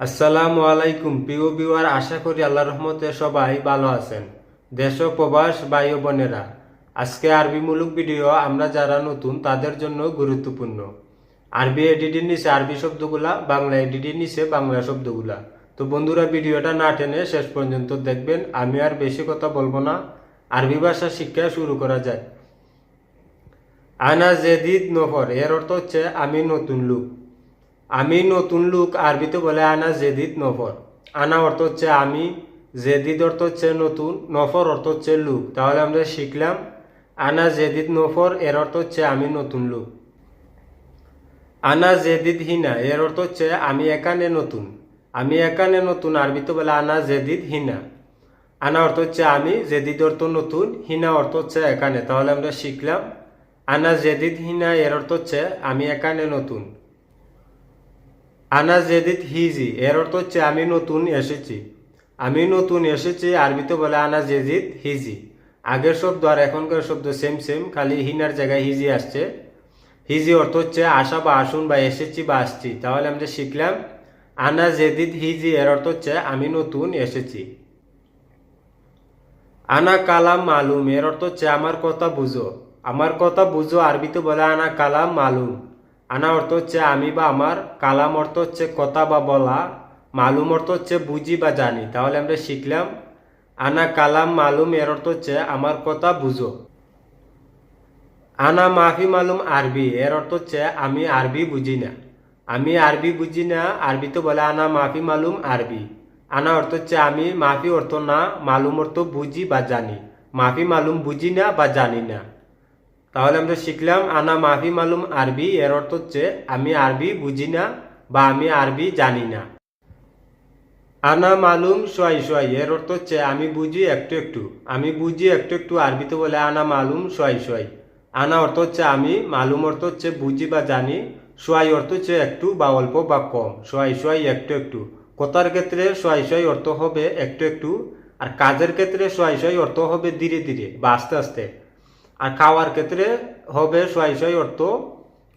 আসসালামু আলাইকুম প্রিয় ভিউয়ার, আশা করি আল্লাহর রহমতে সবাই ভালো আছেন। দেশ ও প্রবাস ভাই ও বোনেরা, আজকে আরবিমূলক ভিডিও আমরা যারা নতুন তাদের জন্য গুরুত্বপূর্ণ। আরবি এডিটের নিচে আরবি শব্দগুলা, বাংলা এডিটের নিচে বাংলা শব্দগুলা। তো বন্ধুরা, ভিডিওটা না টেনে শেষ পর্যন্ত দেখবেন। আমি আর বেশি কথা বলবো না, আরবি ভাষা শিক্ষা শুরু করা যায়। আনা জেদিদ নফর, এর অর্থ হচ্ছে আমি নতুন লোক। আমি নতুন লোক আরবিতে বলে আনা জেদিদ নফর। আনা অর্থ হচ্ছে আমি, জেদিদ অর্থ হচ্ছে নতুন, নফর অর্থ হচ্ছে লোক। তাহলে আমরা শিখলাম আনা জেদিদ নফর, এর অর্থ হচ্ছে আমি নতুন লোক। আনা জেদিদ হিনা, এর অর্থ হচ্ছে আমি এখানে নতুন। আমি এখানে নতুন আরবিতে বলে আনা জেদিদ হিনা। আনা অর্থ হচ্ছে আমি, জেদিদ অর্থ নতুন, হিনা অর্থ হচ্ছে এখানে। তাহলে আমরা শিখলাম আনা জেদিদ হিনা, এর অর্থ হচ্ছে আমি এখানে নতুন। আনা জেদিদ হিজি, এর অর্থ হচ্ছে আমি নতুন এসেছি। আমি নতুন এসেছি আরবিতে বলে আনা জেদিদ হিজি। আগের শব্দ আর এখনকার শব্দ সেম সেম, খালি হিনার জায়গায় হিজি আসছে। হিজি অর্থ হচ্ছে আসা বা আসুন বা এসেছি বা আসছি। তাহলে আমরা শিখলাম আনা জেদিদ হিজি, এর অর্থ হচ্ছে আমি নতুন এসেছি। আনা কালাম মালুম, এর অর্থ হচ্ছে আমার কথা বুঝো। আমার কথা বুঝো আরবিতে বলে আনা কালাম মালুম। আনা অর্থ হচ্ছে আমি বা আমার, কালাম অর্থ হচ্ছে কথা বা বলা, মালুম অর্থ হচ্ছে বুঝি বা জানি। তাহলে আমরা শিখলাম আনা কালাম মালুম, এর অর্থ হচ্ছে আমার কথা বুঝো। আনা মাফি মালুম আরবি, এর অর্থ হচ্ছে আমি আরবি বুঝি না। আমি আরবি বুঝি না আরবিতে বলে আনা মাফি মালুম আরবি। আনা অর্থ হচ্ছে আমি, মাফি অর্থ না, মালুম অর্থ বুঝি বা জানি। মাফি মালুম বুঝি না বা জানি না। তাহলে আমরা শিখলাম আনা মাফি মালুম আরবি, এর অর্থ হচ্ছে আমি আরবি বুঝি না বা আমি আরবি জানি না। আনা মালুম সোয়াই সোয়াই, এর অর্থ হচ্ছে আমি বুঝি একটু একটু। আমি বুঝি একটু একটু আরবিতে বলে আনা মালুম সোয়াই সোয়াই। আনা অর্থ হচ্ছে আমি, মালুম অর্থ হচ্ছে বুঝি বা জানি, সোয়াই অর্থ হচ্ছে একটু বা অল্প বা কম। সোয়াই সোয়াই একটু একটু। কথার ক্ষেত্রে সোয়াই সোয়াই অর্থ হবে একটু একটু, আর কাজের ক্ষেত্রে সোয়াই সোয়াই অর্থ হবে ধীরে ধীরে বা আস্তে আস্তে। আর খাওয়ার ক্ষেত্রে হবে সোয়াই সোয়াই অর্থ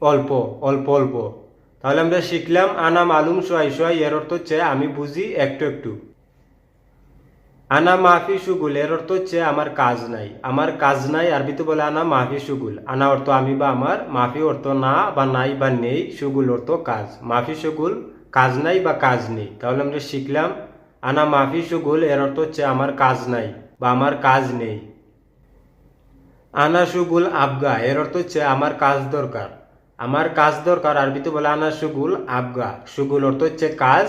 অল্প অল্প অল্প। তাহলে আমরা শিখলাম আনা মালুম সোয়াই সোয়াই, এর অর্থ হচ্ছে আমি বুঝি একটু একটু। আনা মাফি সুগুল, এর অর্থ হচ্ছে আমার কাজ নাই। আমার কাজ নাই আরবিতে বলে আনা মাফি সুগুল। আনা অর্থ আমি বা আমার, মাফি অর্থ না বা নাই বা নেই, সুগুল অর্থ কাজ। মাফি সুগুল কাজ নাই বা কাজ নেই। তাহলে আমরা শিখলাম আনা মাফি সুগুল, এর অর্থ হচ্ছে আমার কাজ নাই বা আমার কাজ নেই। আনা সুগুল আবগা, এর অর্থ হচ্ছে আমার কাজ দরকার। আমার কাজ দরকার আরবিতে বলে আনা সুগুল আবগা। সুগুল অর্থ হচ্ছে কাজ,